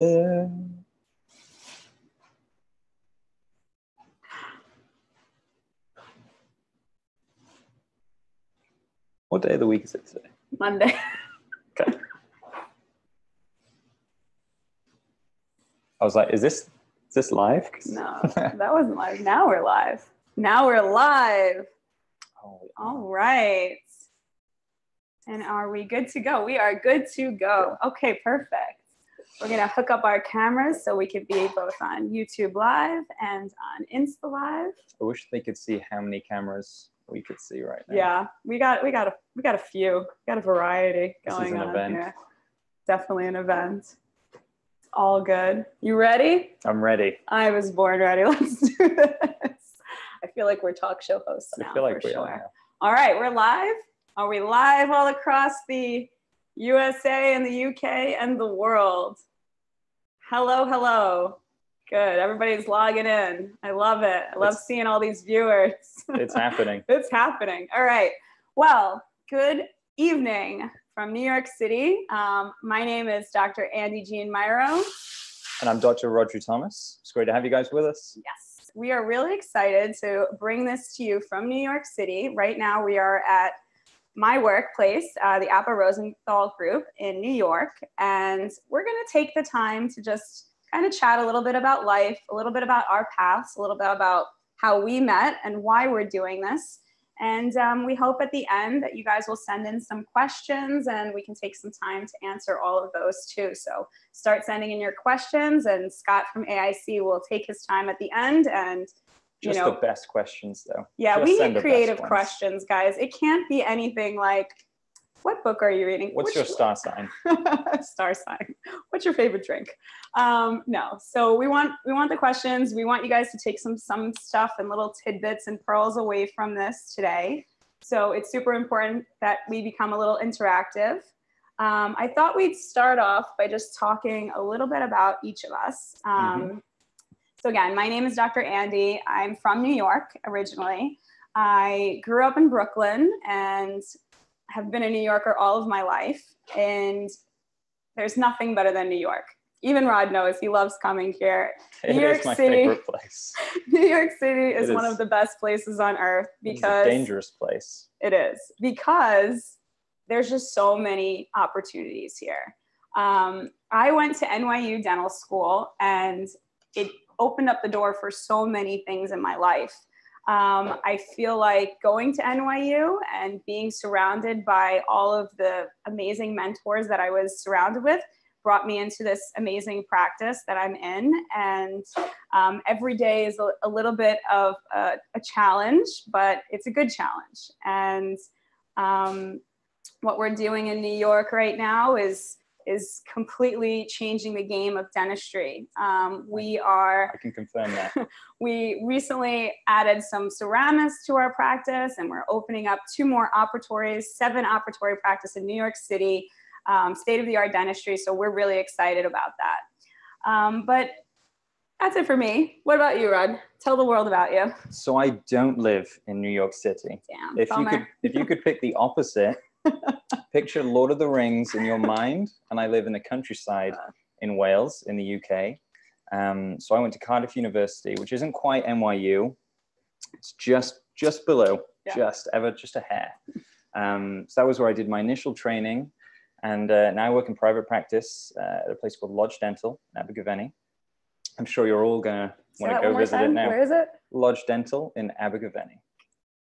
What day of the week is it today? Monday. Okay. I was like, is this live? No, that wasn't live. Now we're live. Now we're live. Oh, All right. And are we good to go? We are good to go. Okay, perfect. We're going to hook up our cameras so we can be both on YouTube Live and on Insta Live. I wish they could see how many cameras we could see right now. Yeah, we got a few. We got a variety going on event. here. Definitely an event. It's all good. You ready? I'm ready. I was born ready. Let's do this. I feel like we're talk show hosts now. I feel like for we sure. are. All right, we're live. Are we live all across the USA and the UK and the world? Hello, hello. Good. Everybody's logging in. I love it. I love seeing all these viewers. It's happening. It's happening. All right. Well, good evening from New York City. My name is Dr. Andy Jean Myro. And I'm Dr. Roger Thomas. It's great to have you guys with us. Yes. We are really excited to bring this to you from New York City. Right now we are at my workplace, the Appa Rosenthal Group in New York. And we're going to take the time to just kind of chat a little bit about life, a little bit about our paths, a little bit about how we met and why we're doing this. And we hope at the end that you guys will send in some questions and we can take some time to answer all of those too. So start sending in your questions and Scott from AIC will take his time at the end and just the best questions though. Yeah, just we need creative questions, guys. It can't be anything like, what book are you reading? What's your star sign? Star sign. What's your favorite drink? No. So we want the questions. We want you guys to take some stuff and little tidbits and pearls away from this today. So it's super important that we become a little interactive. I thought we'd start off by just talking a little bit about each of us. So again, my name is Dr. Andy. I'm from New York originally. I grew up in Brooklyn and have been a New Yorker all of my life, and there's nothing better than New York. Even Rod knows, he loves coming here. It is my favorite place. New York City is one of the best places on earth because it's a dangerous place. It is, because there's just so many opportunities here. I went to Nyu Dental School and it opened up the door for so many things in my life. I feel like going to NYU and being surrounded by all of the amazing mentors that I was surrounded with brought me into this amazing practice that I'm in. And every day is a little bit of a challenge, but it's a good challenge. And what we're doing in New York right now is completely changing the game of dentistry. I can confirm that. We recently added some ceramists to our practice, and we're opening up 2 more operatories, 7 operatory practice in New York City, state-of-the-art dentistry. So we're really excited about that. But that's it for me. What about you, Rod? Tell the world about you. So I don't live in New York City. Damn, if you could pick the opposite, picture Lord of the Rings in your mind, and I live in the countryside in Wales, in the UK. So I went to Cardiff University, which isn't quite NYU. It's just below, just a hair. So that was where I did my initial training, and now I work in private practice at a place called Lodge Dental in Abergavenny. I'm sure you're all gonna want to go visit it now. Where is it? Lodge Dental in Abergavenny.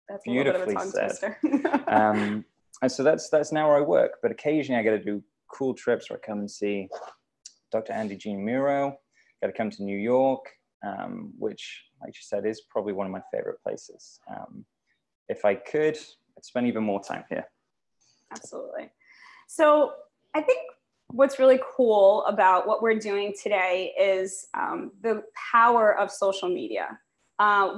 That's beautifully a little bit of a tongue said. And so that's now where I work. But occasionally I get to do cool trips where I come and see Dr. Andy Jean Myro. Got to come to New York, which, like you said, is probably one of my favorite places. If I could, I'd spend even more time here. Absolutely. So I think what's really cool about what we're doing today is the power of social media.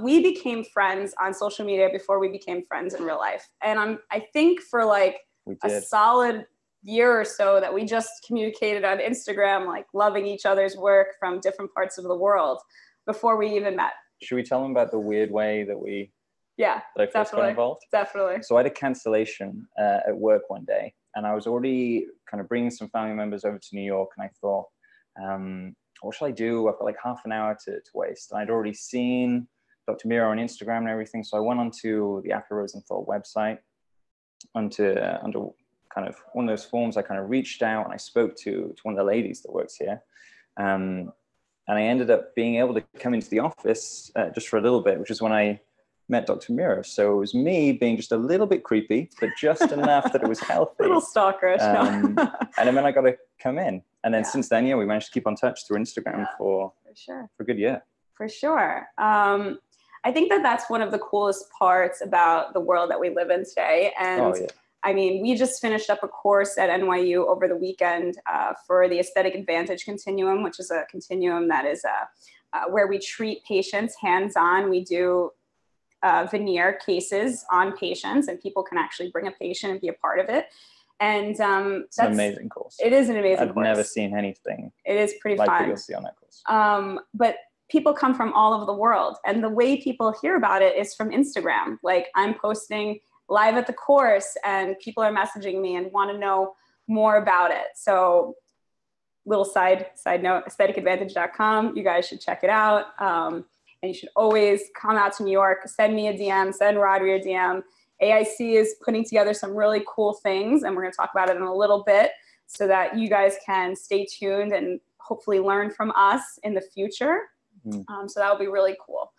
We became friends on social media before we became friends in real life. And I think for like a solid year or so that we just communicated on Instagram, like loving each other's work from different parts of the world before we even met. Should we tell them about the weird way that I first got involved? Definitely. So I had a cancellation at work one day, and I was already kind of bringing some family members over to New York, and I thought, what shall I do? I've got like half an hour to waste. And I'd already seen Dr. Mira on Instagram and everything. So I went onto the After Rosenthal website, under kind of one of those forms. I kind of reached out and I spoke to one of the ladies that works here. And I ended up being able to come into the office just for a little bit, which is when I met Dr. Mira. So it was me being just a little bit creepy, but just enough that it was healthy. A little stalkerish. No. And then I got to come in. And then since then, we managed to keep on touch through Instagram for a good year. For sure. I think that's one of the coolest parts about the world that we live in today. And I mean, we just finished up a course at NYU over the weekend for the Aesthetic Advantage Continuum, which is a continuum that is where we treat patients hands-on. We do veneer cases on patients, and people can actually bring a patient and be a part of it. And it's an amazing course. It is an amazing course. I've never seen anything. It is pretty like fun. What you'll see on that course. But people come from all over the world, and the way people hear about it is from Instagram. Like, I'm posting live at the course and people are messaging me and want to know more about it. So little side note, aestheticadvantage.com. You guys should check it out. And you should always come out to New York, send me a DM, send Rodri a DM. AIC is putting together some really cool things, and we're going to talk about it in a little bit so that you guys can stay tuned and hopefully learn from us in the future. So that would be really cool.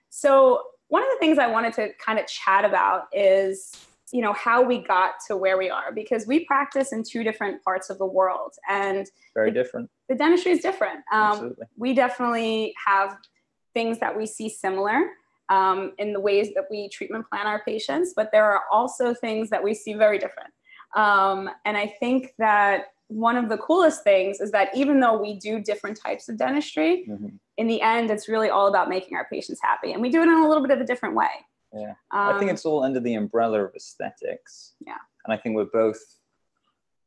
So one of the things I wanted to kind of chat about is, how we got to where we are, because we practice in two different parts of the world, and very different. The dentistry is different. Absolutely. We definitely have things that we see similar in the ways that we treatment plan our patients, but there are also things that we see very different. And I think that one of the coolest things is that even though we do different types of dentistry, in the end, it's really all about making our patients happy. And we do it in a little bit of a different way. Yeah. I think it's all under the umbrella of aesthetics. Yeah. And I think we're both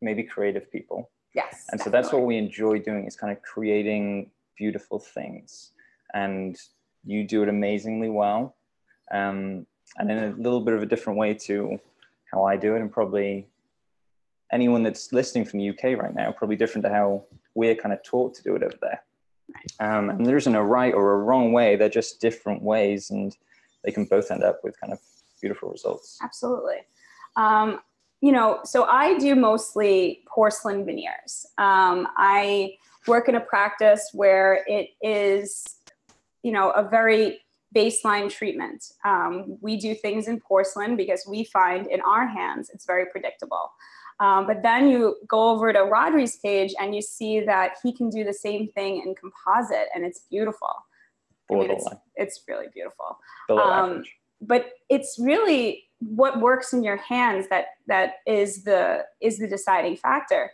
maybe creative people. Yes. And so that's what we enjoy doing, is kind of creating beautiful things. And you do it amazingly well. And in a little bit of a different way to how I do it, and probably anyone that's listening from the UK right now, probably different to how we're kind of taught to do it over there. And there isn't a right or a wrong way. They're just different ways, and they can both end up with kind of beautiful results. Absolutely. So I do mostly porcelain veneers. I work in a practice where it is, a very baseline treatment. We do things in porcelain because we find in our hands it's very predictable. But then you go over to Rodri's page and you see that he can do the same thing in composite, and it's beautiful. It's really beautiful. Below average. But it's really what works in your hands that is the deciding factor.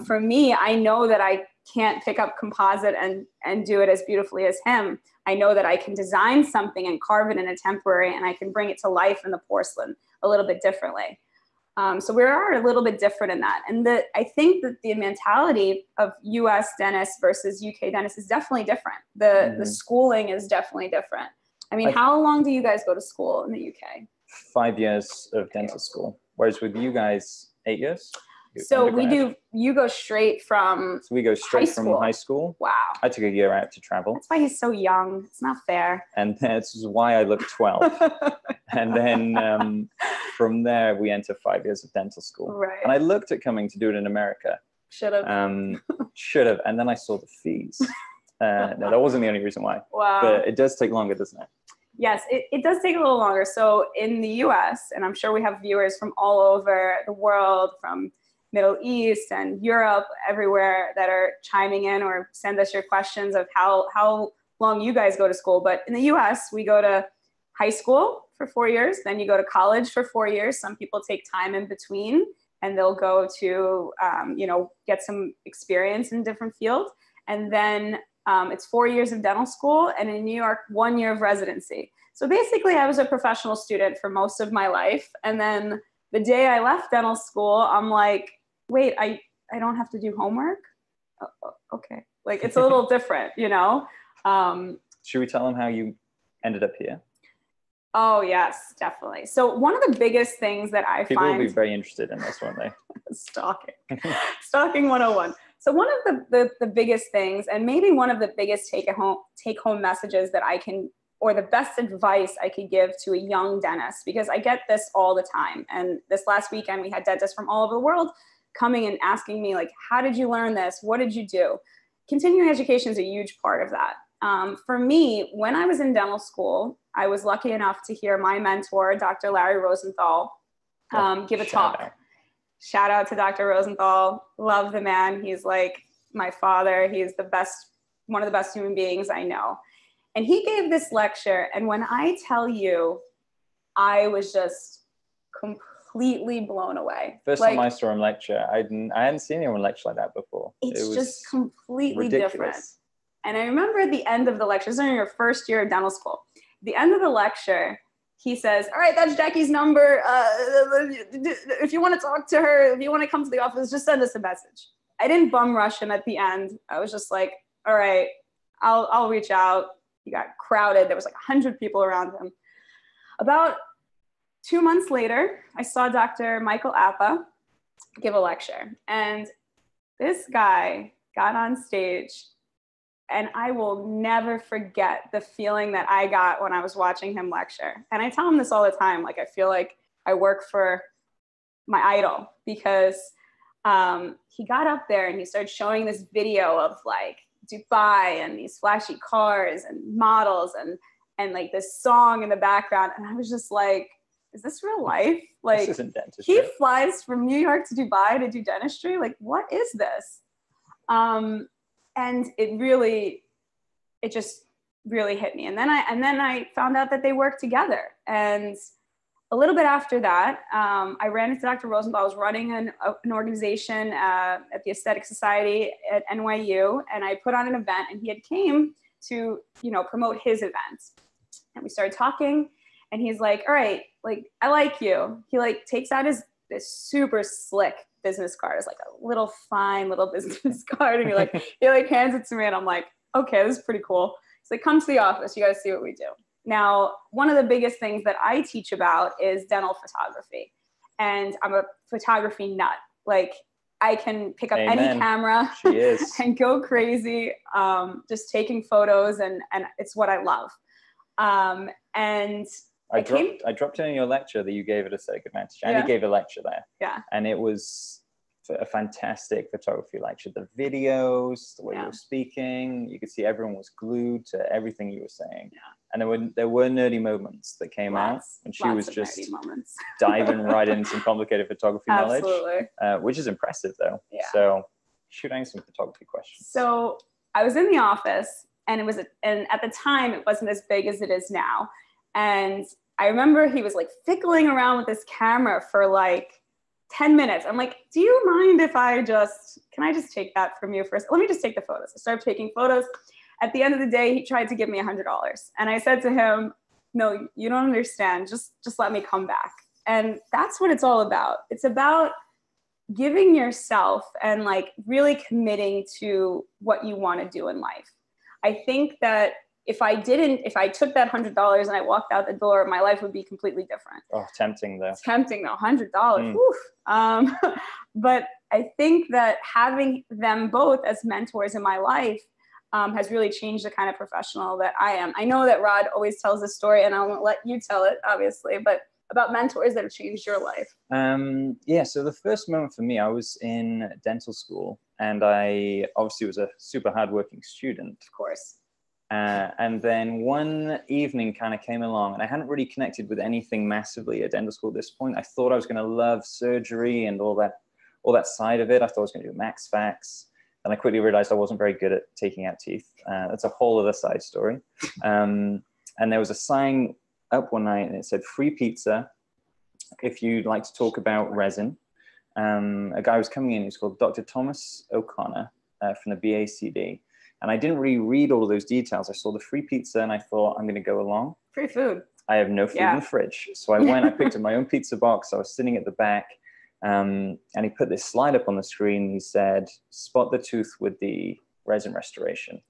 For me, I know that I can't pick up composite and do it as beautifully as him. I know that I can design something and carve it in a temporary, and I can bring it to life in the porcelain a little bit differently. So we are a little bit different in that. And I think that the mentality of US dentists versus UK dentists is definitely different. The schooling is definitely different. I mean, how long do you guys go to school in the UK? 5 years of dental school. Whereas with you guys, 8 years? So you go straight from So we go straight from high school. Wow. I took a year out to travel. That's why he's so young. It's not fair. And this is why I look 12. And then from there, we enter 5 years of dental school. Right. And I looked at coming to do it in America. Should have. Should have. And then I saw the fees. No, that wasn't the only reason why. Wow. But it does take longer, doesn't it? Yes, it does take a little longer. So in the US, and I'm sure we have viewers from all over the world, from Middle East and Europe, everywhere, that are chiming in or send us your questions of how long you guys go to school. But in the US, we go to high school for 4 years, then you go to college for 4 years. Some people take time in between, and they'll go to, get some experience in different fields. And then it's 4 years of dental school, and in New York, 1 year of residency. So basically, I was a professional student for most of my life. And then the day I left dental school, I'm like, wait, I don't have to do homework? Okay. Like, it's a little different, Should we tell them how you ended up here? Oh, yes, definitely. So one of the biggest things that I People find... will be very interested in this, won't they? Stalking 101. So one of the biggest things, and maybe one of the biggest take home messages that I can, or the best advice I could give to a young dentist, because I get this all the time. And this last weekend, we had dentists from all over the world coming and asking me, like, how did you learn this? What did you do? Continuing education is a huge part of that. For me, when I was in dental school, I was lucky enough to hear my mentor, Dr. Larry Rosenthal, give a talk. Shout out to Dr. Rosenthal. Love the man. He's like my father. He's the best, one of the best human beings I know. And he gave this lecture. And when I tell you, I was just completely blown away. First time I saw him lecture, I hadn't seen anyone lecture like that before. It was just completely ridiculous. Different. And I remember at the end of the lecture, this is in your first year of dental school, the end of the lecture, he says, all right, that's Jackie's number. If you want to talk to her, if you want to come to the office, just send us a message. I didn't bum rush him at the end. I was just like, all right, I'll reach out. He got crowded. There was like 100 people around him. About 2 months later, I saw Dr. Michael Appa give a lecture. And this guy got on stage, and I will never forget the feeling that I got when I was watching him lecture. And I tell him this all the time. Like, I feel like I work for my idol, because he got up there and he started showing this video of like Dubai and these flashy cars and models and like this song in the background. And I was just like, is this real life? Like, this isn't dentistry. He flies from New York to Dubai to do dentistry. Like, what is this? And it just really hit me. And then I found out that they work together. And a little bit after that, I ran into Dr. Rosenthal. I was running an organization at the Aesthetic Society at NYU, and I put on an event, and he had came to, promote his event. And we started talking, and he's like, all right, like, I like you. He like takes out this super slick business card. It's like a little fine little business card. And he hands it to me, and I'm like, okay, this is pretty cool. He's like, come to the office. You got to see what we do. Now, one of the biggest things that I teach about is dental photography. And I'm a photography nut. Like, I can pick up Amen. any camera and go crazy, just taking photos. And it's what I love. And I dropped in your lecture that you gave at Aesthetic Advantage. And you gave a lecture there. Yeah. And it was a fantastic photography lecture. The videos, the way you were speaking, you could see everyone was glued to everything you were saying. Yeah. And there were nerdy moments that came out, and she was just diving right into some complicated photography knowledge, which is impressive though. Yeah. So shooting some photography questions. So I was in the office, and and at the time it wasn't as big as it is now. And I remember he was like fiddling around with this camera for like 10 minutes. I'm like, do you mind if can I just take that from you first? Let me just take the photos. I started taking photos. At the end of the day, he tried to give me $100. And I said to him, no, you don't understand. Just let me come back. And that's what it's all about. It's about giving yourself and like really committing to what you want to do in life. I think that if I took that $100 and I walked out the door, my life would be completely different. Oh, tempting though. Tempting though, $100. But I think that having them both as mentors in my life has really changed the kind of professional that I am. I know that Rod always tells this story, and I won't let you tell it, obviously, but about mentors that have changed your life. So the first moment for me, I was in dental school, and I obviously was a super hardworking student. Of course. And then one evening kind of came along, and I hadn't really connected with anything massively at dental school at this point. I thought I was going to love surgery and all that side of it. I thought I was going to do max fax. And I quickly realized I wasn't very good at taking out teeth. That's a whole other side story. And there was a sign up one night, and it said free pizza if you'd like to talk about resin. A guy was coming in, he's called Dr. Thomas O'Connor from the BACD. And I didn't really read all of those details. I saw the free pizza, and I thought, I'm going to go along. Free food. I have no food in the fridge. So I picked up my own pizza box. I was sitting at the back. And he put this slide up on the screen. He said, spot the tooth with the resin restoration.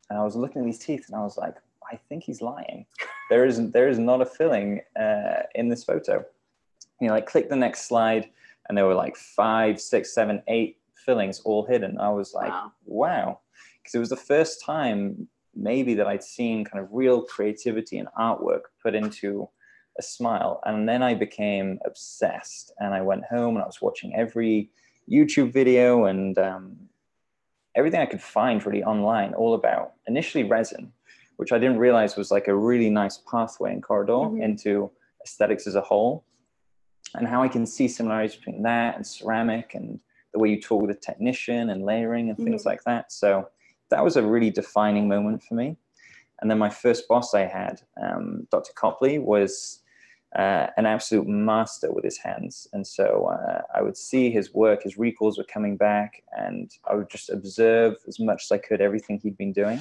And I was looking at these teeth, and I was like, I think he's lying. There is not a filling in this photo. Click the next slide, and there were like 5, 6, 7, 8 fillings all hidden. I was like, wow. Because it was the first time maybe that I'd seen kind of real creativity and artwork put into a smile. And then I became obsessed, and I went home and I was watching every YouTube video and everything I could find really online, all about initially resin, which I didn't realize was like a really nice pathway and corridor into aesthetics as a whole, and how I can see similarities between that and ceramic and the way you talk with a technician and layering and things like that. So that was a really defining moment for me. And then my first boss I had, Dr. Copley, was an absolute master with his hands. And so I would see his work, his recalls were coming back, and I would just observe as much as I could everything he'd been doing.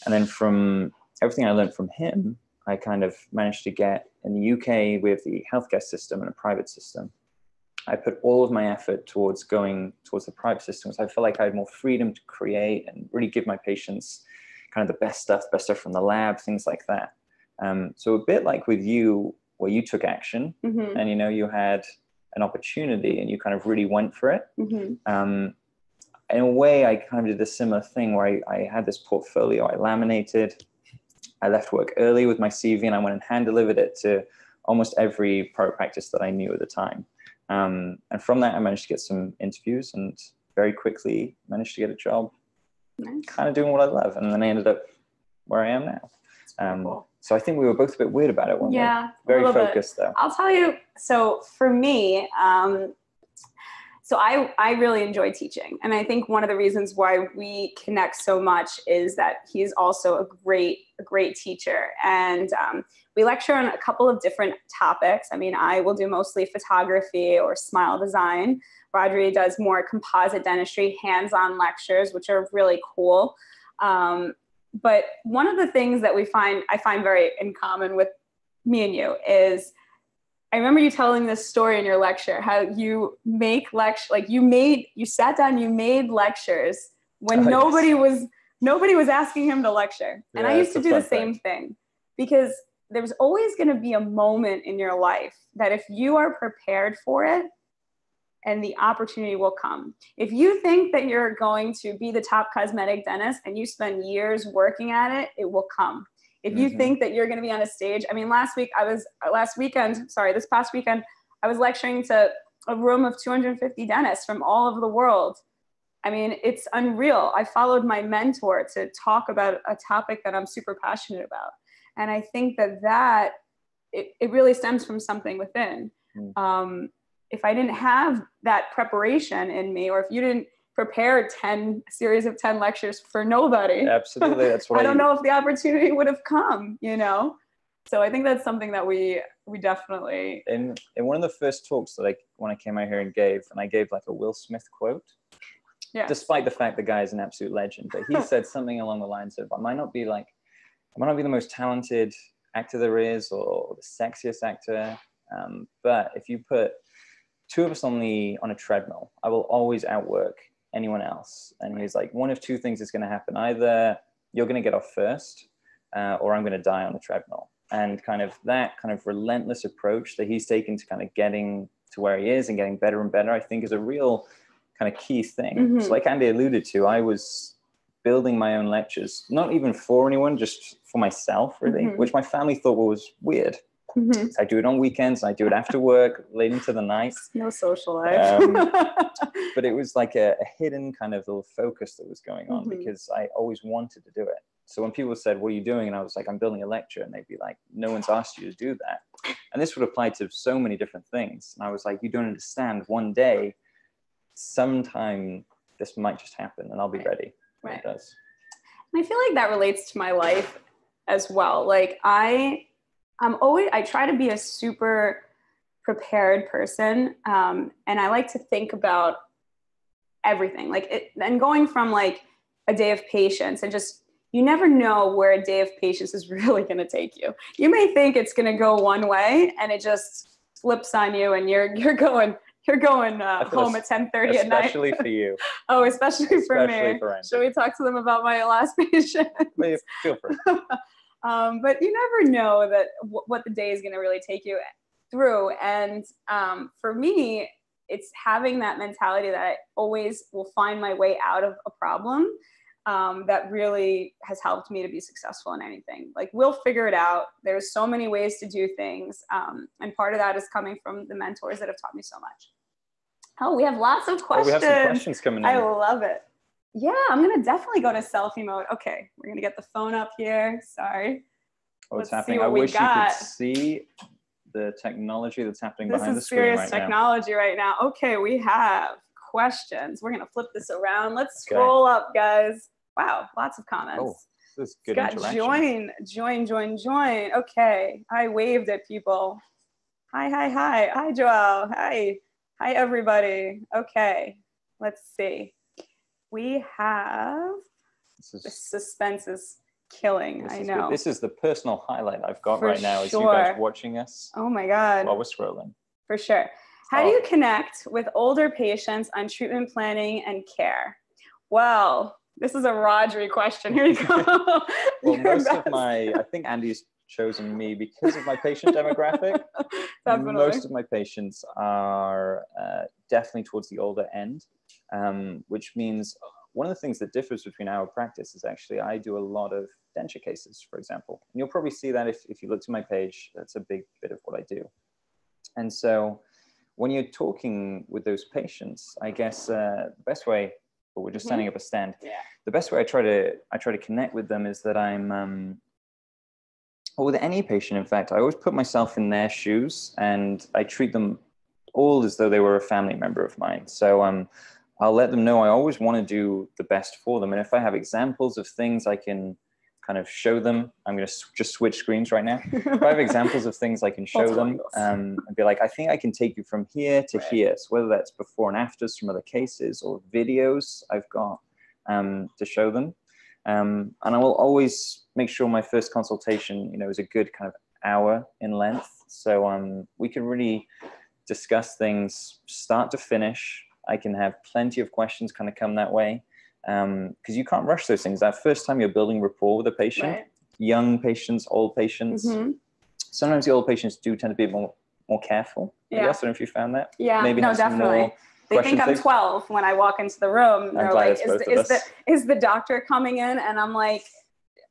And then from everything I learned from him, I kind of managed to get, in the UK, we have the healthcare system and a private system. I put all of my effort towards going towards the private system, because I felt like I had more freedom to create and really give my patients kind of the best stuff from the lab, things like that. So a bit like with you, where you took action and, you know, you had an opportunity and you kind of really went for it. In a way, I kind of did a similar thing where I had this portfolio I laminated. I left work early with my CV and I went and hand delivered it to almost every private practice that I knew at the time. And from that, I managed to get some interviews and very quickly managed to get a job kind of doing what I love. And then I ended up where I am now. Cool. So I think we were both a bit weird about it, weren't we? Very focused though. I'll tell you, so for me, so I really enjoy teaching. And I think one of the reasons why we connect so much is that he's also a great teacher. And we lecture on a couple of different topics. I mean, I will do mostly photography or smile design. Rodri does more composite dentistry, hands-on lectures, which are really cool. But one of the things that I find very in common with me and you is, I remember you telling this story in your lecture, how you make lecture, like you sat down, you made lectures when nobody was asking him to lecture. And I used to do the same thing, because there's always going to be a moment in your life that if you are prepared for it, and the opportunity will come. If you think that you're going to be the top cosmetic dentist and you spend years working at it, it will come. If you think that you're going to be on a stage, I mean, this past weekend, I was lecturing to a room of 250 dentists from all over the world. I mean, it's unreal. I followed my mentor to talk about a topic that I'm super passionate about. And I think that it really stems from something within. If I didn't have that preparation in me, or if you didn't prepare a series of 10 lectures for nobody, absolutely, that's what I don't know if the opportunity would have come, you know? So I think that's something that we definitely. In one of the first talks that when I came out here and I gave like a Will Smith quote, despite the fact the guy is an absolute legend, but he said something along the lines of, I might not be the most talented actor there is, or the sexiest actor, but if you put two of us on a treadmill, I will always outwork anyone else. And he's like, one of two things is going to happen. Either you're going to get off first, or I'm going to die on the treadmill. And that relentless approach that he's taken to kind of getting to where he is and getting better and better, I think is a real kind of key thing. So like Andy alluded to, I was building my own lectures, not even for anyone, just for myself, really, which my family thought was weird. So I do it on weekends, I do it after work, late into the night. No social life. But it was like a hidden kind of little focus that was going on, because I always wanted to do it. So when people said, what are you doing? And I was like, I'm building a lecture. And they'd be like, no one's asked you to do that. And this would apply to so many different things. And I was like, you don't understand. One day, sometime, this might just happen and I'll be ready. Right. It does. And I feel like that relates to my life as well. Like I try to be a super prepared person. And I like to think about everything, and going from like a day of patience, and just, you never know where a day of patience is really going to take you. You may think it's going to go one way and it just flips on you and you're going home at 10:30 at night. Especially for you. Oh, especially for me. Should we talk to them about my last patient? Feel free. But you never know that what the day is going to really take you through. And for me, it's having that mentality that I always will find my way out of a problem. That really has helped me to be successful in anything. Like, we'll figure it out. There's so many ways to do things. And part of that is coming from the mentors that have taught me so much. Oh, we have lots of questions. We have some questions coming in. I love it. Yeah, I'm going to definitely go to selfie mode. Okay, we're going to get the phone up here. Sorry. What's happening? I wish you could see the technology that's happening behind the screen right now. This is serious technology right now. Okay, we have questions. We're going to flip this around. Let's scroll up, guys. Wow, lots of comments. Oh, this is good interaction. Join. Okay, I waved at people. Hi. Hi, Joelle. Hi, everybody. Okay, let's see. We have, the suspense is killing. I know. This is the personal highlight I've got right now is you guys watching us. Oh my God. While we're scrolling. For sure. How do you connect with older patients on treatment planning and care? Well, this is a Rodri question. Here you go. Well, I think Andy's chosen me because of my patient demographic. Most of my patients are definitely towards the older end, which means one of the things that differs between our practice is actually I do a lot of denture cases, for example. And you'll probably see that if you look to my page, that's a big bit of what I do. And so when you're talking with those patients, I guess the best way, but we're just standing up a stand. Yeah. The best way I try to connect with them is that I'm, or with any patient, in fact, I always put myself in their shoes and I treat them all as though they were a family member of mine. So I'll let them know I always want to do the best for them. And if I have examples of things I can kind of show them, I'm going to just switch screens right now. If I have examples of things I can show them, and be like, I think I can take you from here to here. So whether that's before and afters from other cases or videos I've got to show them. And I will always make sure my first consultation, is a good kind of hour in length. So we can really discuss things start to finish. I can have plenty of questions kind of come that way. Because you can't rush those things. That first time you're building rapport with a patient, young patients, old patients, sometimes the old patients do tend to be more careful. I guess. I don't know if you found that. Yeah, maybe no, definitely. They think I'm 12 when I walk into the room. They're like, is the doctor coming in? And I'm like,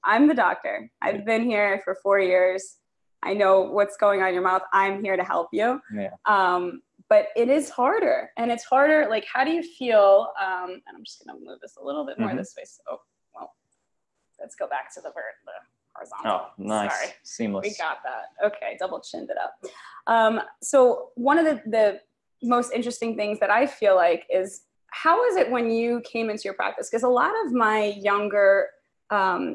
I'm the doctor. I've been here for 4 years. I know what's going on in your mouth. I'm here to help you. Yeah. But it is harder, and it's harder. Like, how do you feel? And I'm just going to move this a little bit more this way. So, well, let's go back to the horizontal. Oh, nice. Sorry. Seamless. We got that. Okay, double chinned it up. So one of the most interesting things that I feel like is, how is it when you came into your practice? Because a lot of my younger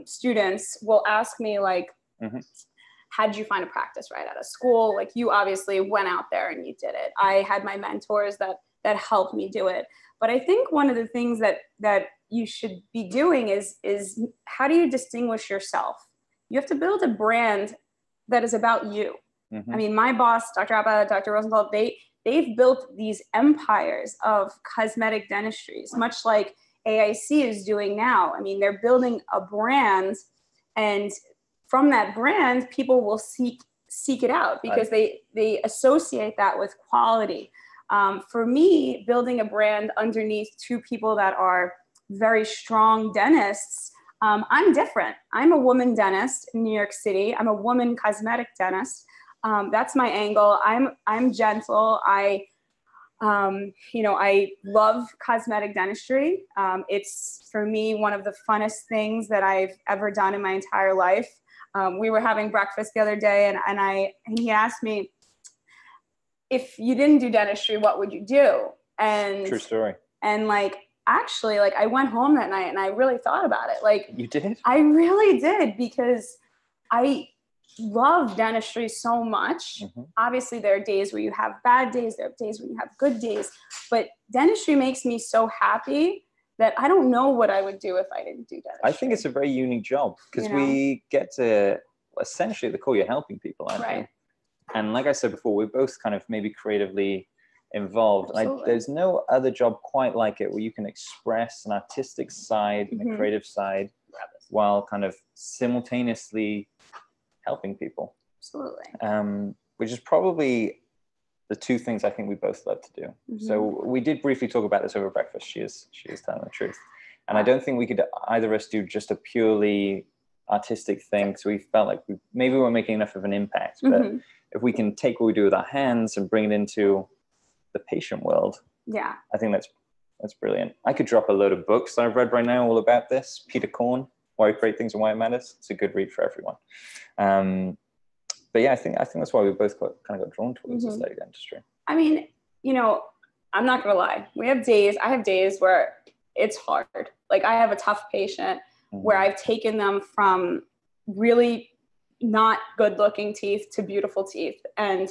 students will ask me, like, how did you find a practice right out of school? Like, you obviously went out there and you did it. I had my mentors that helped me do it. But I think one of the things that you should be doing is how do you distinguish yourself? You have to build a brand that is about you. I mean, my boss, Dr. Appa, Dr. Rosenthal, they've built these empires of cosmetic dentistries, much like AIC is doing now. I mean, they're building a brand, and from that brand, people will seek it out because they associate that with quality. For me, building a brand underneath two people that are very strong dentists, I'm different. I'm a woman dentist in New York City. I'm a woman cosmetic dentist. That's my angle. I'm gentle. I love cosmetic dentistry. It's, for me, one of the funnest things that I've ever done in my entire life. We were having breakfast the other day, and he asked me, if you didn't do dentistry, what would you do? And true story. And actually, I went home that night and I really thought about it. You did? I really did, because I love dentistry so much. Obviously, there are days where you have bad days. There are days when you have good days. But dentistry makes me so happy that I don't know what I would do if I didn't do dentistry. I think it's a very unique job, because we get to, essentially, at the core, you're helping people, aren't you? And like I said before, we're both kind of maybe creatively involved. There's no other job quite like it, where you can express an artistic side and a creative side while kind of simultaneously helping people. Absolutely. Which is probably the two things I think we both love to do. So we did briefly talk about this over breakfast. She is telling the truth. And I don't think we could either of us do just a purely artistic thing. So we felt like maybe we weren't making enough of an impact. But if we can take what we do with our hands and bring it into the patient world, I think that's brilliant. I could drop a load of books that I've read right now all about this. Peter Korn, Why We Create Things and Why It Matters. It's a good read for everyone. But yeah, I think that's why we both kind of got drawn towards aesthetic dentistry. I mean, you know, I'm not gonna lie. I have days where it's hard. Like I have a tough patient where I've taken them from really not good looking teeth to beautiful teeth and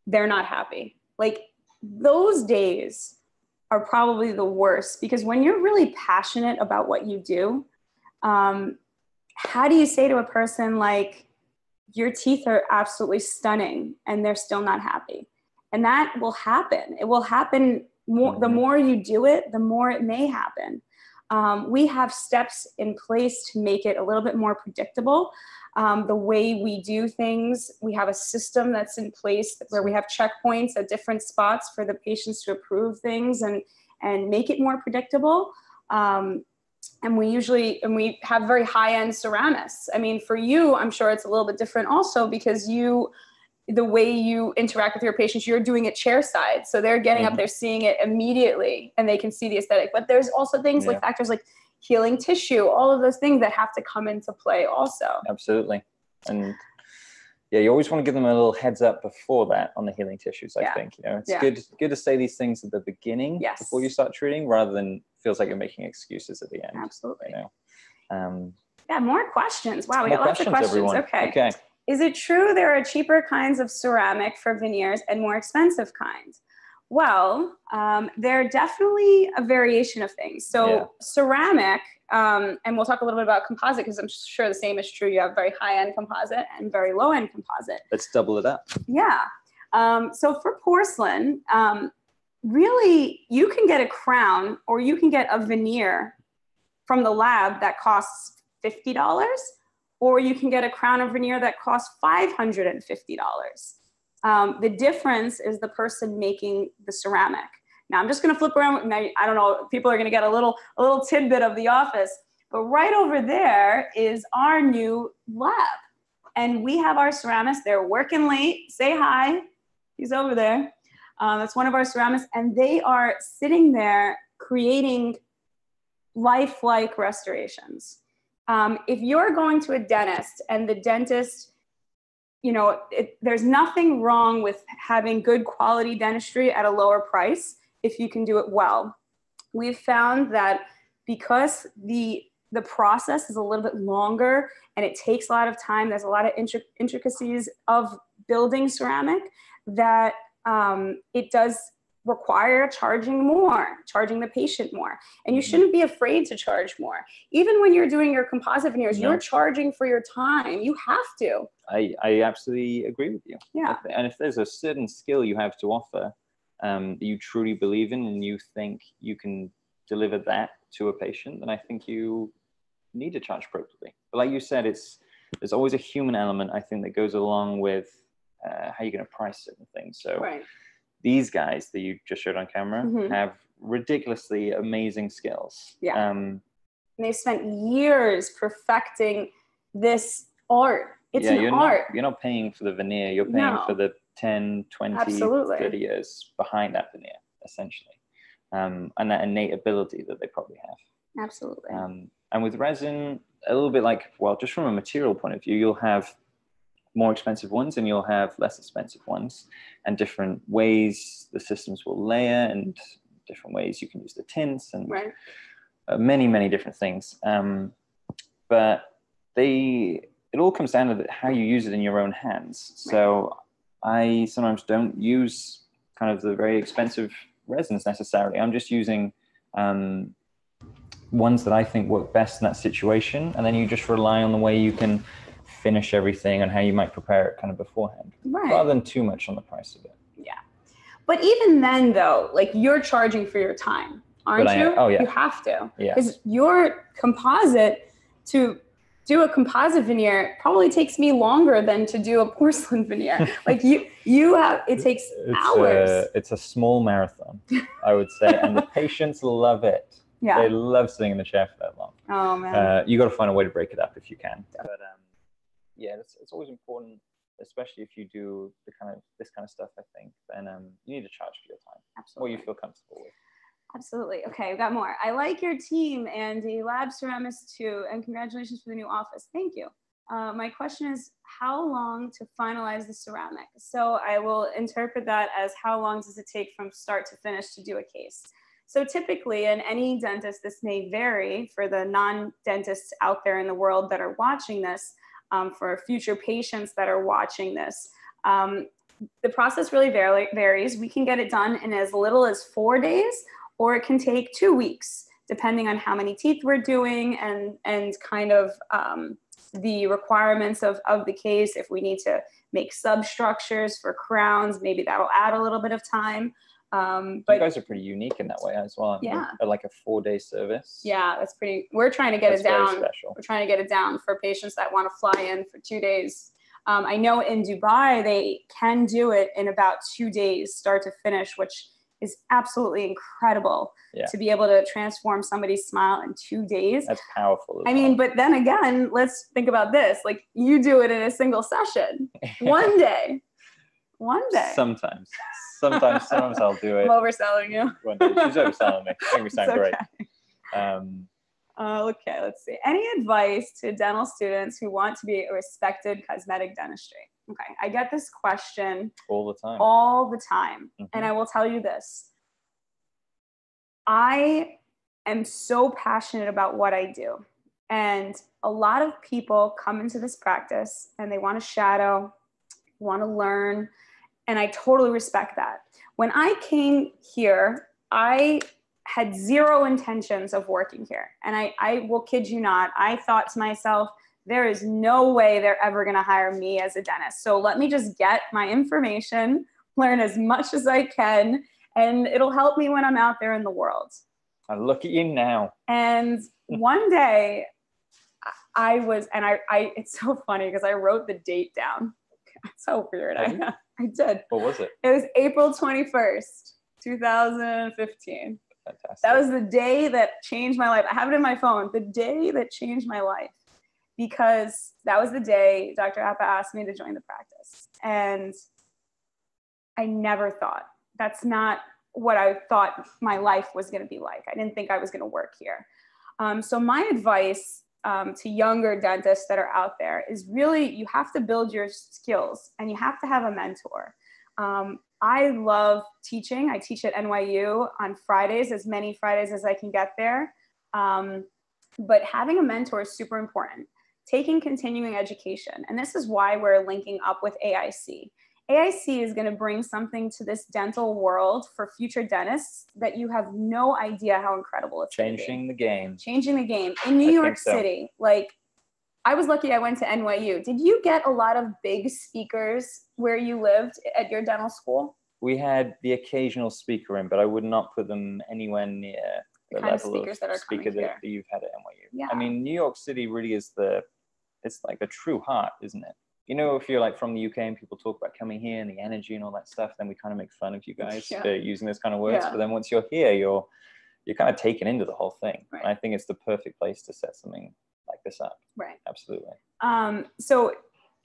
they're not happy. Like those days are probably the worst, because when you're really passionate about what you do, how do you say to a person like, your teeth are absolutely stunning and they're still not happy? And that will happen. It will happen more. The more you do it, the more it may happen. We have steps in place to make it a little bit more predictable. The way we do things, we have a system that's in place where we have checkpoints at different spots for the patients to approve things and make it more predictable. And we have very high-end ceramists. I mean, for you, I'm sure it's a little bit different also, because the way you interact with your patients, you're doing it chair side. So they're getting up, they're seeing it immediately and they can see the aesthetic. But there's also things like factors like healing tissue, all of those things that have to come into play also. Absolutely. And yeah, you always want to give them a little heads up before that on the healing tissues, I think. You know, it's good to say these things at the beginning before you start treating, rather than feels like you're making excuses at the end. Absolutely. You know? Yeah, more questions. Wow, we got lots of questions. Everyone. Okay. Is it true there are cheaper kinds of ceramic for veneers and more expensive kinds? Well, there are definitely a variation of things. So ceramic, and we'll talk a little bit about composite, because I'm sure the same is true. You have very high-end composite and very low-end composite. Let's double it up. Yeah. So for porcelain, really, you can get a crown or you can get a veneer from the lab that costs $50, or you can get a crown or veneer that costs $550. The difference is the person making the ceramic. Now I'm just going to flip around. Now, I don't know, people are going to get a little tidbit of the office, but right over there is our new lab. And we have our ceramists. They're working late. Say hi. He's over there. That's one of our ceramists. And they are sitting there creating lifelike restorations. If you're going to a dentist and the dentist, you know, there's nothing wrong with having good quality dentistry at a lower price if you can do it well. We've found that because the process is a little bit longer and it takes a lot of time, there's a lot of intricacies of building ceramic, that it does require charging the patient more. And you shouldn't be afraid to charge more. Even when you're doing your composite veneers, you're charging for your time. You have to. I absolutely agree with you. Yeah. And if there's a certain skill you have to offer that you truly believe in and you think you can deliver that to a patient, then I think you need to charge appropriately. But like you said, there's always a human element, I think, that goes along with how you're going to price certain things. So these guys that you just showed on camera have ridiculously amazing skills. Yeah. And they've spent years perfecting this art. It's an art. You're not paying for the veneer. You're paying for the 10, 20, 30 years behind that veneer, essentially. And that innate ability that they probably have. Absolutely. And with resin, a little bit like, well, just from a material point of view, you'll have more expensive ones and you'll have less expensive ones, and different ways the systems will layer and different ways you can use the tints and many, many different things. But it all comes down to how you use it in your own hands. So I sometimes don't use kind of the very expensive resins necessarily. I'm just using ones that I think work best in that situation. And then you just rely on the way you can finish everything and how you might prepare it kind of beforehand, rather than too much on the price of it. Yeah. But even then though, like, you're charging for your time, aren't you? Oh yeah. You have to. Yeah. Because your composite, to do a composite veneer, it probably takes me longer than to do a porcelain veneer. Like it takes hours. It's a small marathon, I would say, and the patients love it. Yeah. They love sitting in the chair for that long. Oh man. You got to find a way to break it up if you can. But yeah, it's always important, especially if you do this kind of stuff. I think then you need to charge for your time. Absolutely. What you feel comfortable with. Absolutely. Okay, we've got more. I like your team, Andy, lab ceramist too, and congratulations for the new office. Thank you. My question is, how long to finalize the ceramic? So I will interpret that as how long does it take from start to finish to do a case? So typically, in any dentist, this may vary for the non-dentists out there in the world that are watching this, for future patients that are watching this. The process really varies. We can get it done in as little as 4 days, or it can take 2 weeks, depending on how many teeth we're doing and kind of the requirements of the case. If we need to make substructures for crowns, maybe that'll add a little bit of time. But you guys are pretty unique in that way as well. Yeah. Like a 4-day service. Yeah, that's pretty. We're trying to get it down. Very special. We're trying to get it down for patients that want to fly in for 2 days. I know in Dubai, they can do it in about 2 days, start to finish, which is absolutely incredible to be able to transform somebody's smile in 2 days. That's powerful. I mean, but then again, let's think about this. Like you do it in a single session, 1 day. 1 day. Sometimes I'll do it. I'm overselling you. 1 day. She's overselling me. I think we sound great. Okay, let's see. Any advice to dental students who want to be a respected cosmetic dentistry? Okay, I get this question all the time. Mm-hmm. And I will tell you this. I am so passionate about what I do. And a lot of people come into this practice and they want to shadow, want to learn, and I totally respect that. When I came here, I had zero intentions of working here. And I will kid you not, I thought to myself, there is no way they're ever going to hire me as a dentist. So let me just get my information, learn as much as I can, and it'll help me when I'm out there in the world. And look at you now. And one day it's so funny because I wrote the date down. It's so weird. I did. What was it? It was April 21st, 2015. Fantastic. That was the day that changed my life. I have it in my phone. The day that changed my life. Because that was the day Dr. Appa asked me to join the practice. And I never thought, that's not what I thought my life was going to be like. I didn't think I was going to work here. So my advice to younger dentists that are out there is really, you have to build your skills and you have to have a mentor. I love teaching. I teach at NYU on Fridays, as many Fridays as I can get there. But having a mentor is super important. Taking continuing education. And this is why we're linking up with AIC. AIC is going to bring something to this dental world for future dentists that you have no idea how incredible it's Changing the game. Changing the game. In New York City, like, I was lucky I went to NYU. Did you get a lot of big speakers where you lived at your dental school? We had the occasional speaker in, but I would not put them anywhere near the level of speakers that you've had at NYU. Yeah. I mean, New York City really is it's like the true heart, isn't it? You know, if you're like from the UK and people talk about coming here and the energy and all that stuff, then we kind of make fun of you guys for using those kind of words. Yeah. But then once you're here, you're kind of taken into the whole thing. Right. And I think it's the perfect place to set something like this up. Right. Absolutely. So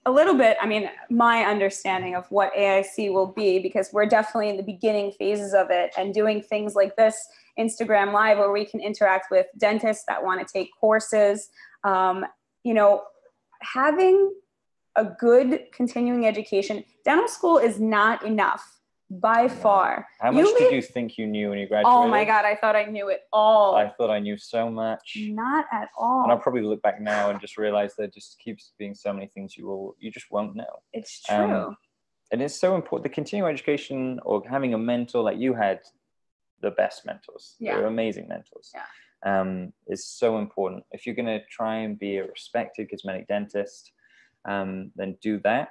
a little bit, I mean, my understanding of what AIC will be, because we're definitely in the beginning phases of it and doing things like this Instagram Live where we can interact with dentists that want to take courses. You know, having a good continuing education. Dental school is not enough by far. How much did you think you knew when you graduated? Oh my God, I thought I knew it all. I thought I knew so much. Not at all. And I'll probably look back now and just realize there just keeps being so many things you just won't know. It's true. And it's so important. The continuing education or having a mentor, like you had the best mentors. Yeah. They were amazing mentors. Yeah. Is so important. If you're going to try and be a respected cosmetic dentist, then do that.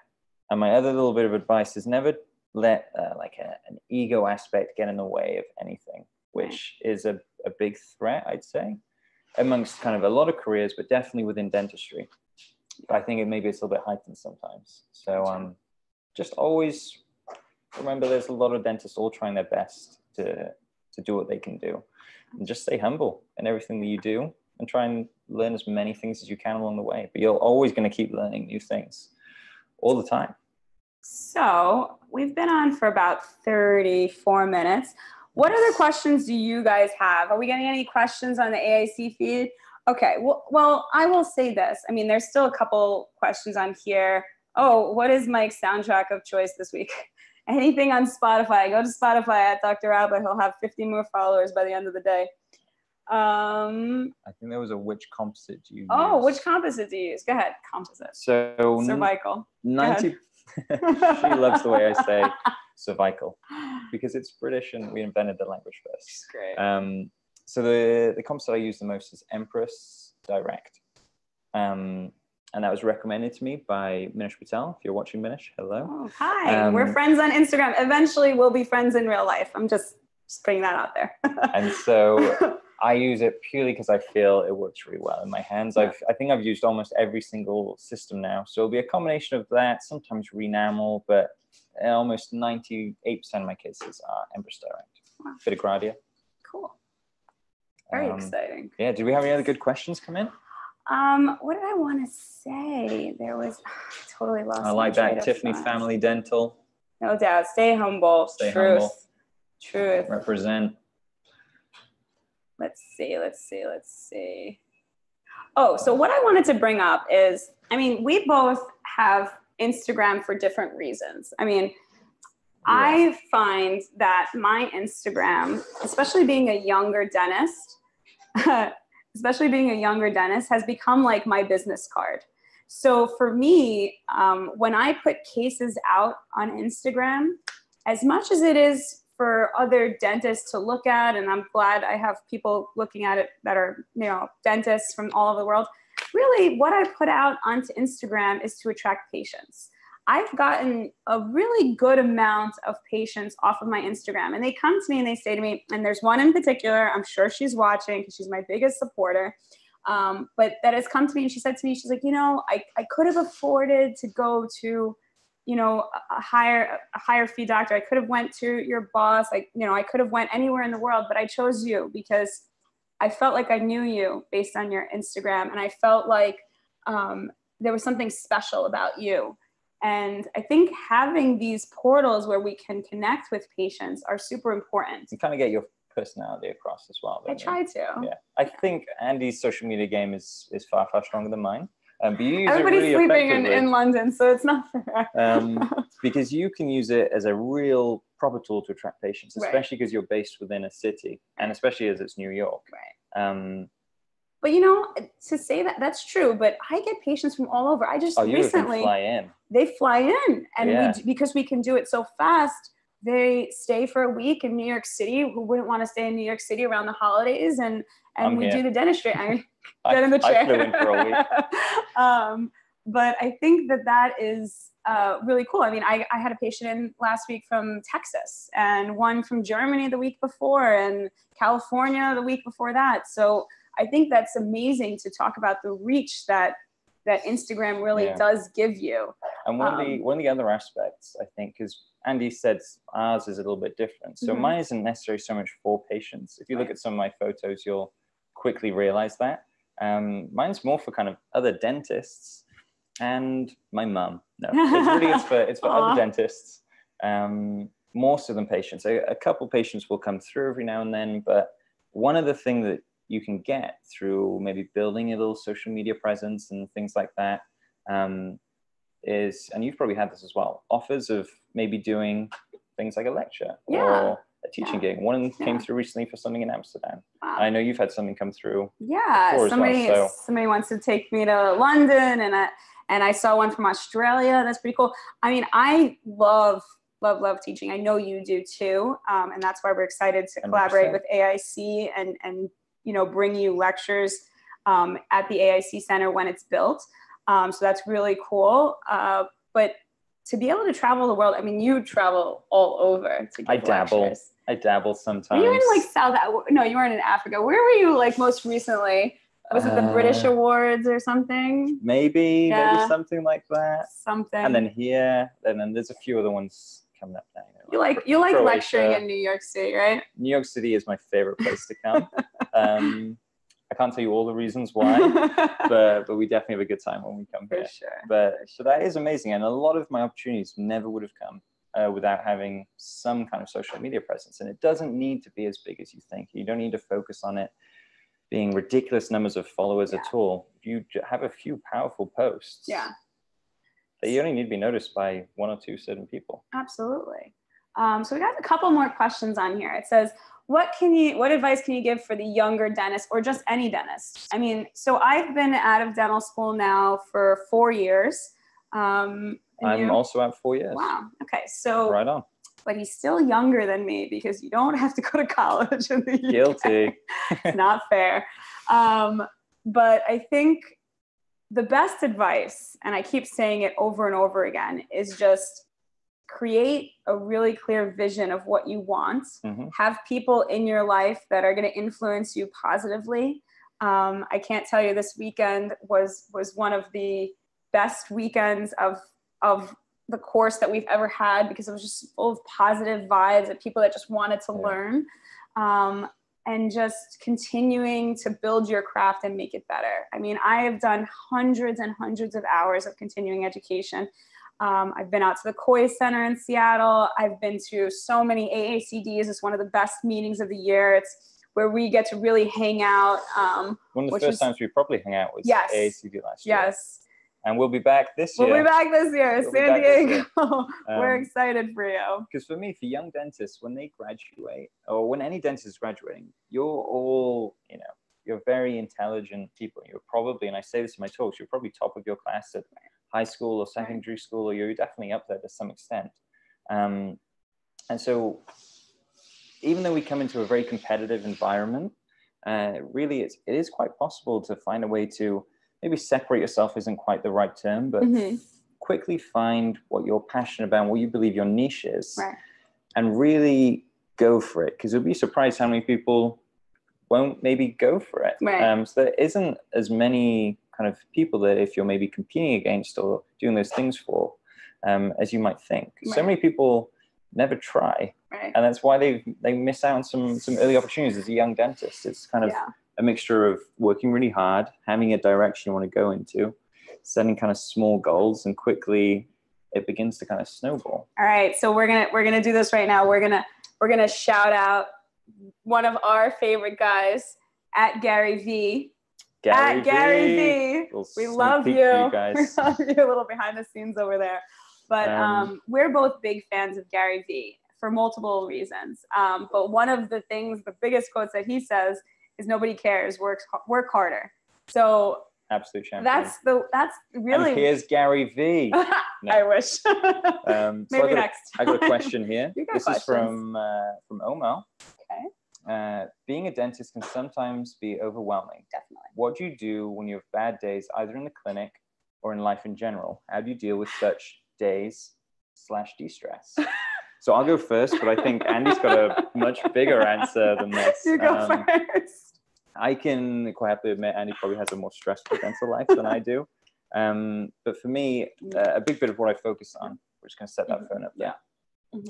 And my other little bit of advice is never let an ego aspect get in the way of anything, which is a big threat, I'd say. amongst kind of a lot of careers, but definitely within dentistry. I think maybe it's a little bit heightened sometimes. So just always remember there's a lot of dentists all trying their best to do what they can do. And just stay humble in everything that you do and try and learn as many things as you can along the way. But you're always going to keep learning new things all the time. So we've been on for about 34 minutes. What other questions do you guys have? Are we getting any questions on the AIC feed? Okay, well, I will say this. I mean, there's still a couple questions on here. Oh, what is Mike's soundtrack of choice this week? Anything on Spotify. Go to Spotify at Dr. Abba. He'll have 50 more followers by the end of the day. I think there was a which composite do you use? Oh, which composite do you use? Go ahead, composite. So cervical. 90. She loves the way I say cervical because it's British and we invented the language first. Great. So the composite I use the most is Empress Direct. And that was recommended to me by Minish Patel. If you're watching, Minish, hello. Oh, hi. We're friends on Instagram. Eventually, we'll be friends in real life. I'm just putting that out there. And so I use it purely because I feel it works really well in my hands. I think I've used almost every single system now. So it'll be a combination of that, sometimes Renamel, but almost 98% of my cases are Empress Direct. Wow. Bit of Gradia. Cool. Very exciting. Yeah. Did we have any other good questions come in? What did I want to say? There was totally lost. I like that. Tiffany Family Dental. No doubt. Stay humble. Stay Truth. humble. Truth. Represent. Let's see. Oh, so what I wanted to bring up is, I mean, we both have Instagram for different reasons. I mean, I find that my Instagram, especially being a younger dentist, has become like my business card. So for me, when I put cases out on Instagram, as much as it is for other dentists to look at, and I'm glad I have people looking at it that are, dentists from all over the world, really what I put out onto Instagram is to attract patients. I've gotten a really good amount of patients off of my Instagram, and they come to me and they say to me, and there's one in particular, I'm sure she's watching because she's my biggest supporter, but that has come to me and she said to me, she's like, I could have afforded to go to, a higher fee doctor. I could have went to your boss. I could have went anywhere in the world, but I chose you because I felt like I knew you based on your Instagram. And I felt like there was something special about you. And I think having these portals where we can connect with patients are super important. You kind of get your personality across as well. I try to. Yeah. I think Andy's social media game is far, far stronger than mine. But you use Everybody's it really sleeping in London, so it's not fair. Because you can use it as a real proper tool to attract patients, especially because you're based within a city, and especially as it's New York. Right. But to say that, that's true. But I get patients from all over. I just recently fly in. They fly in, and because we can do it so fast, they stay for a week in New York City. Who wouldn't want to stay in New York City around the holidays? And we do the dentistry. I mean, get in the chair. I flew in for a week. But I think that is really cool. I mean, I had a patient in last week from Texas, and one from Germany the week before, and California the week before that. So I think that's amazing to talk about the reach that Instagram really does give you. And one of the other aspects, I think, because Andy said ours is a little bit different. So mine isn't necessarily so much for patients. If you look at some of my photos, you'll quickly realize that. Mine's more for kind of other dentists and my mum. No, it's for other dentists, more so than patients. A couple patients will come through every now and then, but one of the things that you can get through maybe building a little social media presence and things like that is, and you've probably had this as well, offers of maybe doing things like a lecture or a teaching gig. One came through recently for something in Amsterdam. Wow. I know you've had something come through. Yeah, somebody wants to take me to London, and I saw one from Australia. That's pretty cool. I mean, I love teaching. I know you do too, and that's why we're excited to collaborate 100%. With AIC and bring you lectures at the AIC Center when it's built. So that's really cool. But to be able to travel the world, I mean, you travel all over to give lectures. I dabble sometimes. Were you in No, you weren't in Africa. Where were you most recently? Was it the British Awards or something? Maybe something like that. Something. And then here, and then there's a few other ones coming up now. You like lecturing in New York City, right? New York City is my favorite place to come. I can't tell you all the reasons why, but we definitely have a good time when we come here. Sure. So that is amazing, and a lot of my opportunities never would have come without having some kind of social media presence. And it doesn't need to be as big as you think. You don't need to focus on it being ridiculous numbers of followers at all. If you have a few powerful posts, that you only need to be noticed by one or two certain people. Absolutely. So we got a couple more questions on here. It says, what advice can you give for the younger dentist or just any dentist? I mean, so I've been out of dental school now for 4 years. I'm also out 4 years. Wow. Okay. So right on. But he's still younger than me because you don't have to go to college in the UK. Guilty. It's not fair. But I think the best advice, and I keep saying it over and over again, is just create a really clear vision of what you want. Mm-hmm. Have people in your life that are going to influence you positively. I can't tell you, this weekend was one of the best weekends of the course that we've ever had, because it was just full of positive vibes and people that just wanted to learn, and just continuing to build your craft and make it better. I mean, I have done hundreds and hundreds of hours of continuing education. I've been out to the Koi Center in Seattle. I've been to so many AACDs. It's one of the best meetings of the year. It's where we get to really hang out. One of the first times we probably hung out was AACD last year. Yes. And we'll be back this year. We'll be back this year, San Diego. We're excited for you. Because for me, for young dentists, when they graduate, or when any dentist is graduating, you're all, you're very intelligent people. You're probably, and I say this in my talks, you're probably top of your class at high school or secondary school, or you're definitely up there to some extent. And so even though we come into a very competitive environment, really it is quite possible to find a way to maybe separate yourself isn't quite the right term, but quickly find what you're passionate about, what you believe your niche is, and really go for it. Because you'll be surprised how many people won't maybe go for it. So there isn't as many kind of people that if you're maybe competing against or doing those things for, as you might think. So many people never try. And that's why they miss out on some early opportunities as a young dentist. It's kind of a mixture of working really hard, having a direction you want to go into, setting kind of small goals, and quickly it begins to kind of snowball. All right, so we're gonna do this right now. We're gonna shout out one of our favorite guys, at Gary V. Gary V. We love you. Guys. We love you. A little behind the scenes over there. But we're both big fans of Gary V for multiple reasons. But one of the biggest quotes that he says is, "Nobody cares. Work harder." So absolute champion. That's really. And here's Gary V. No. I wish. Maybe next. I got a question here. This questions. Is from Omar. Okay. Being a dentist can sometimes be overwhelming. Definitely. What do you do when you have bad days, either in the clinic or in life in general? How do you deal with such days / de-stress? So I'll go first, but I think Andy's got a much bigger answer than this. You go first. I can quite happily admit Andy probably has a more stressful dental life than I do. But for me, a big bit of what I focus on, we're just going to set that phone up there.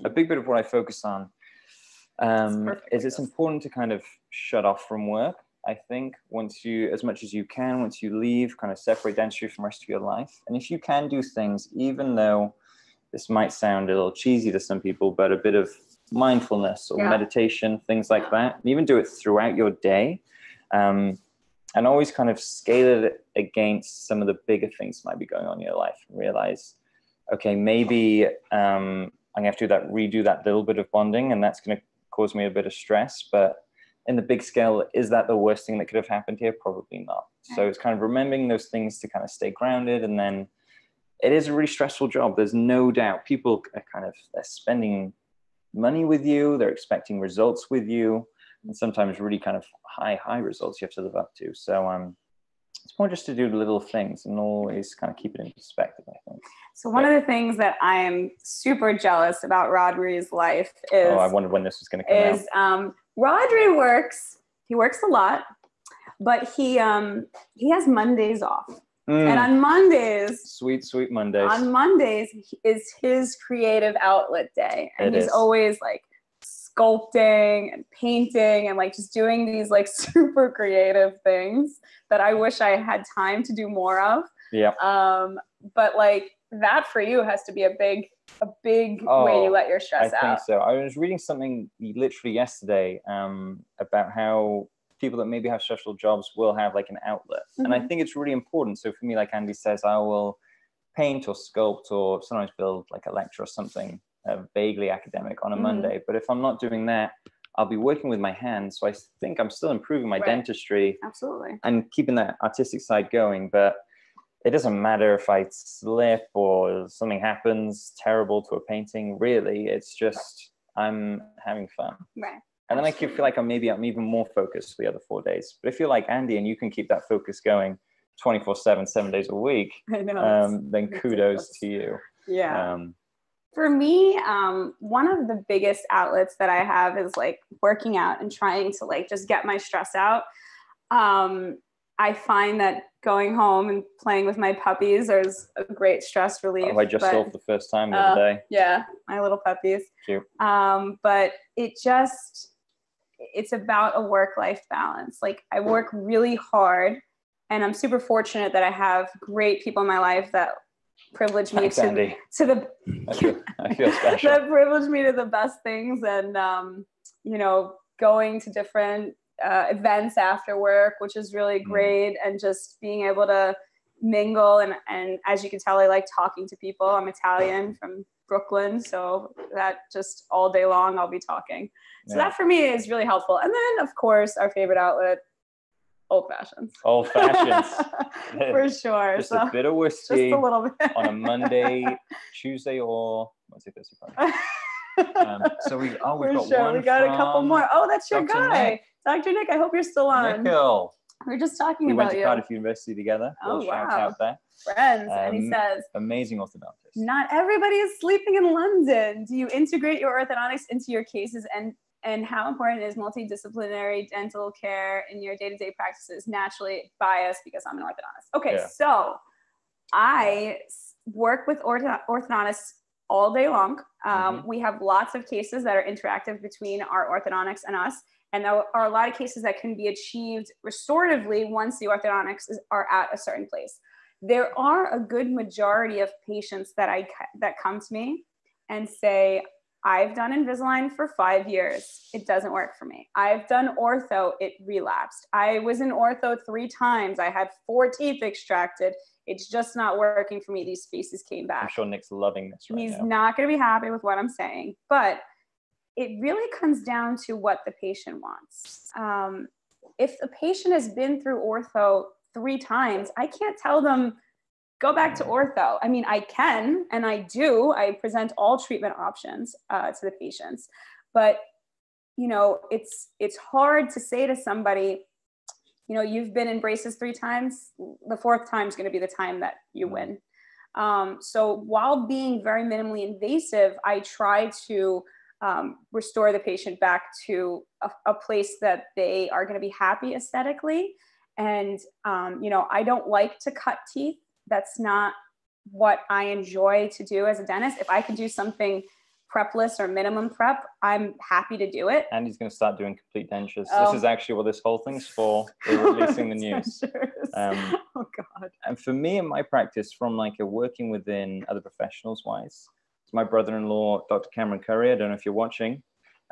A big bit of what I focus on is it's important to kind of shut off from work. I think as much as you can, once you leave, kind of separate dentistry from the rest of your life. And if you can do things, even though this might sound a little cheesy to some people, but a bit of mindfulness or meditation, things like that, and even do it throughout your day. And always kind of scale it against some of the bigger things that might be going on in your life, and realize, okay, maybe I'm going to have to redo that little bit of bonding, and that's going to cause me a bit of stress. But in the big scale, is that the worst thing that could have happened here? Probably not. So it's kind of remembering those things to kind of stay grounded. And then it is a really stressful job. There's no doubt. People are they're spending money with you. They're expecting results with you. And sometimes really kind of high results you have to live up to. So it's more just to do little things and always kind of keep it in perspective, I think. So one of the things that I'm super jealous about Rodri's life is... Oh, I wondered when this was going to come out. Rodri works a lot, But he has Mondays off. And on Mondays, sweet Mondays. On Mondays is his creative outlet day. And he's always like sculpting and painting and like just doing these like super creative things that I wish I had time to do more of. Yeah. But like that for you has to be a big way you let your stress out. I think so. I was reading something literally yesterday about how people that maybe have stressful jobs will have like an outlet. And I think it's really important. So for me, like Andy says, I will paint or sculpt or sometimes build like a lecture or something vaguely academic on a Monday. But if I'm not doing that, I'll be working with my hands. So I think I'm still improving my dentistry. Absolutely. And keeping that artistic side going. But it doesn't matter if I slip or something happens terrible to a painting. Really, it's just I'm having fun. Right. And then I feel like I'm even more focused for the other 4 days. But if you're like Andy and you can keep that focus going 24/7, 7 days a week, then kudos to you. Yeah. For me, one of the biggest outlets that I have is like working out and trying to like just get my stress out. I find that going home and playing with my puppies is a great stress relief. I just saw for the first time the other day. Yeah, my little puppies. Cute. But it's about a work-life balance. Like I work really hard and I'm super fortunate that I have great people in my life that privilege me to the I feel special. That privilege me to the best things and going to different events after work, which is really great, and just being able to mingle and as you can tell, I like talking to people. I'm Italian from Brooklyn, so that just all day long I'll be talking. So that for me is really helpful. And then of course our favorite outlet, old fashions. For sure. Just a bit of whiskey, just a little bit on a Monday, Tuesday, or Wednesday, Thursday, Friday. So we've got one. We got a couple more. Oh, that's your guy, Dr. Nick. I hope you're still on. Nickel. We were just talking about you. We went to Cardiff University together. Oh, wow. Shout out there. Friends. And he says, amazing orthodontist. Not everybody is sleeping in London. Do you integrate your orthodontics into your cases? And how important is multidisciplinary dental care in your day-to-day practices? Naturally biased because I'm an orthodontist. Okay, so I work with orthodontists all day long. We have lots of cases that are interactive between our orthodontics and us. And there are a lot of cases that can be achieved restoratively once the orthodontics are at a certain place. There are a good majority of patients that come to me and say, I've done Invisalign for 5 years. It doesn't work for me. I've done ortho. It relapsed. I was in ortho 3 times. I had 4 teeth extracted. It's just not working for me. These spaces came back. I'm sure Nick's loving this right now. He's not going to be happy with what I'm saying, but it really comes down to what the patient wants. If the patient has been through ortho 3 times, I can't tell them, go back to ortho. I mean, I can, and I do. I present all treatment options to the patients. But, it's hard to say to somebody, you've been in braces 3 times. The 4th time is going to be the time that you win. So while being very minimally invasive, I try to restore the patient back to a place that they are going to be happy aesthetically. And, I don't like to cut teeth. That's not what I enjoy to do as a dentist. If I could do something prepless or minimum prep, I'm happy to do it. And he's going to start doing complete dentures. This is actually what this whole thing's for. We're releasing the news. Oh God. And for me in my practice, from like a working within other professionals wise, it's my brother-in-law, Dr. Cameron Curry. I don't know if you're watching.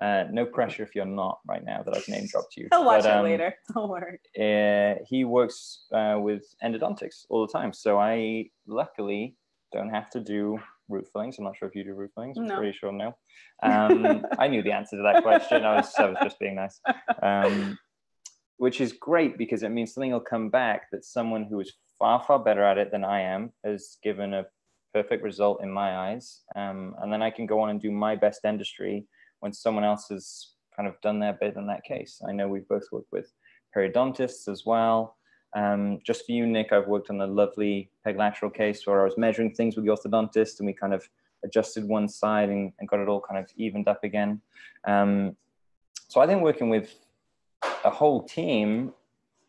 No pressure if you're not right now that I've name dropped you. He'll watch it later. Don't worry. He works with endodontics all the time. So I luckily don't have to do root fillings. I'm not sure if you do root fillings. I'm pretty sure no. I knew the answer to that question. I was just being nice. Which is great because it means something will come back that someone who is far, far better at it than I am has given a perfect result in my eyes. And then I can go on and do my best dentistry when someone else has kind of done their bit in that case. I know we've both worked with periodontists as well. Just for you, Nick, I've worked on a lovely peg lateral case where I was measuring things with the orthodontist and we kind of adjusted one side and got it all kind of evened up again. So I think working with a whole team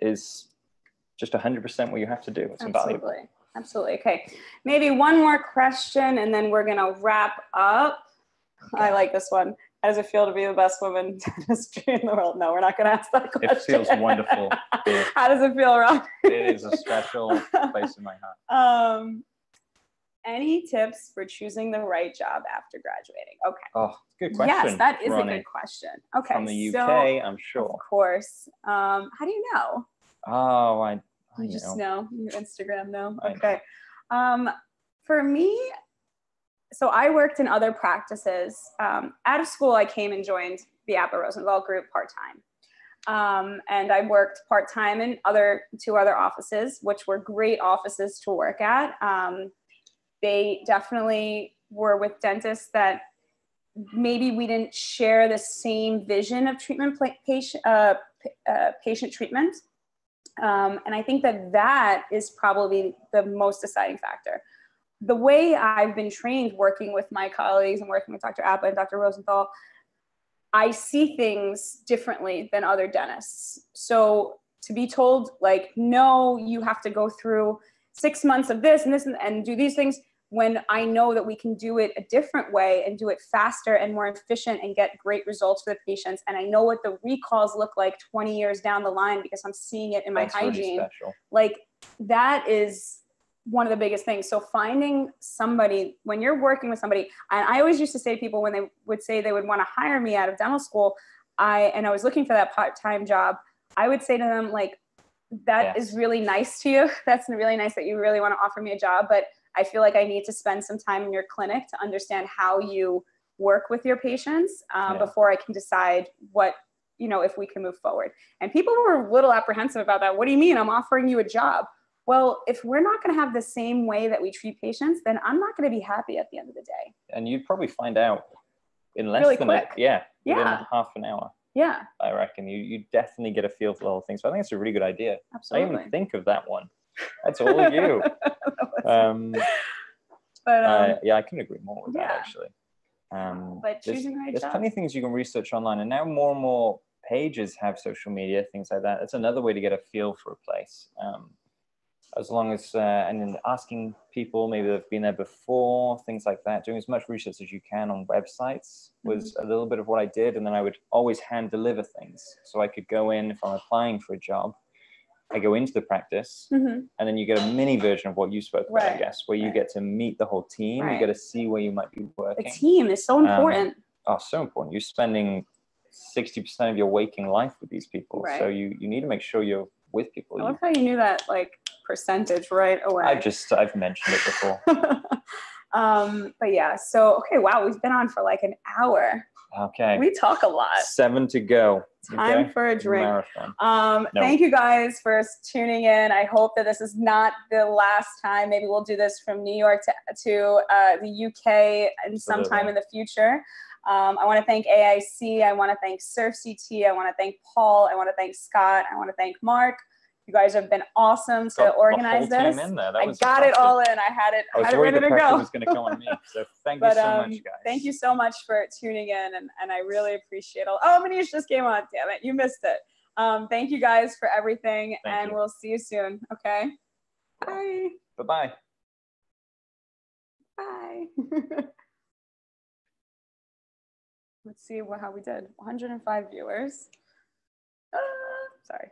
is just 100% what you have to do. It's invaluable. Absolutely. Okay. Maybe one more question and then we're going to wrap up. Okay. I like this one. How does it feel to be the best woman in dentistry in the world? No, we're not going to ask that question. It feels wonderful. How does it feel, Rob? It is a special place in my heart. Any tips for choosing the right job after graduating? Okay. Oh, good question. Yes, that is Ronnie. A good question. Okay. From the UK, I'm sure. Of course. How do you know? Oh, I you just know. Your Instagram know. I Okay. Know. For me, so I worked in other practices. Out of school, I came and joined the Apple Rosenthal group part-time. And I worked part-time in two other offices, which were great offices to work at. They definitely were with dentists that maybe we didn't share the same vision of treatment, patient treatment. And I think that is probably the most deciding factor. The way I've been trained working with my colleagues and working with Dr. Appa and Dr. Rosenthal, I see things differently than other dentists. So to be told like, no, you have to go through 6 months of this and do these things, when I know that we can do it a different way and do it faster and more efficient and get great results for the patients. And I know what the recalls look like 20 years down the line because I'm seeing it in my hygiene. Really special. Like that is one of the biggest things. So finding somebody, when you're working with somebody, and I always used to say to people when they would say they would want to hire me out of dental school, and I was looking for that part-time job, I would say to them like, that is really nice to you. That's really nice that you really want to offer me a job, but I feel like I need to spend some time in your clinic to understand how you work with your patients before I can decide what, if we can move forward. And people were a little apprehensive about that. What do you mean? I'm offering you a job. Well, if we're not going to have the same way that we treat patients, then I'm not going to be happy at the end of the day. And you'd probably find out in less really than quick. within half an hour. Yeah. I reckon you definitely get a feel for the whole thing. So I think it's a really good idea. Absolutely. I didn't even think of that one. That's all you. I couldn't agree more with that actually. But choosing the right there's job. plenty of things you can research online, and now more and more pages have social media, things like that. It's another way to get a feel for a place. As long as and then asking people maybe they've been there before, things like that. Doing as much research as you can on websites was a little bit of what I did, and then I would always hand deliver things, so I could go in if I'm applying for a job. I go into the practice, and then you get a mini version of what you spoke about, I guess, where you get to meet the whole team. You get to see where you might be working. The team is so important. So important. You're spending 60% of your waking life with these people, so you need to make sure you're with people. I love how you knew that percentage right away. I've mentioned it before. But yeah, so okay, wow, we've been on for an hour. Okay. We talk a lot. 7 to go. Time for a drink. Marathon. Thank you guys for tuning in. I hope that this is not the last time. Maybe we'll do this from New York to the UK and sometime in the future. I want to thank AIC. I want to thank Surf CT. I want to thank Paul. I want to thank Scott. I want to thank Mark. You guys have been awesome to organize this. I got it all in. I had it ready to go. I was going to come on me. So thank you so much, guys. Thank you so much for tuning in, and I really appreciate it. Oh, Manish just came on. Damn it, you missed it. Thank you guys for everything, and we'll see you soon. Okay. Bye. Bye-bye. Bye. Let's see how we did. 105 viewers. Sorry.